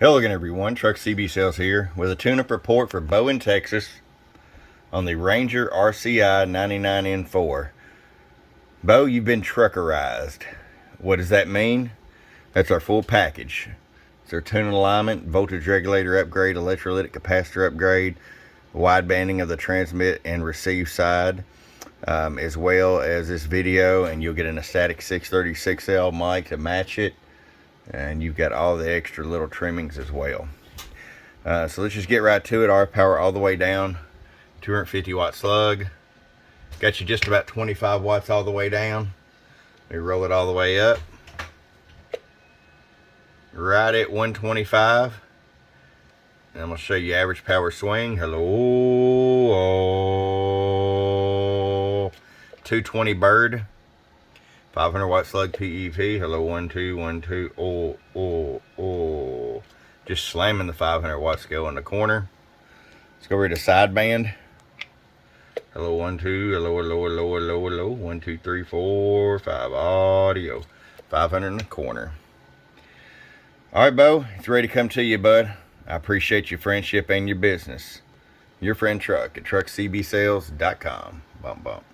Hello again everyone, Truck CB Sales here with a tune-up report for Bo in Texas on the Ranger RCI 99N4. Bo, you've been truckerized. What does that mean? That's our full package. It's our tune alignment, voltage regulator upgrade, electrolytic capacitor upgrade, wide banding of the transmit and receive side, as well as this video, and you'll get an static 636L mic to match it. And you've got all the extra little trimmings as well. So let's just get right to it. RF power all the way down, 250 watt slug. Got you just about 25 watts all the way down. We roll it all the way up. Right at 125. And I'm going to show you average power swing. Hello. 220 bird. 500 watt slug PEP. Hello, 1 2 1 2. Oh. Just slamming the 500 watt scale in the corner. Let's go over to sideband. Hello, 1 2. Hello. 1 2 3 4 5. Audio. 500 in the corner. All right, Bo, it's ready to come to you, bud. I appreciate your friendship and your business. Your friend Truck at truckcbsales.com. Bump.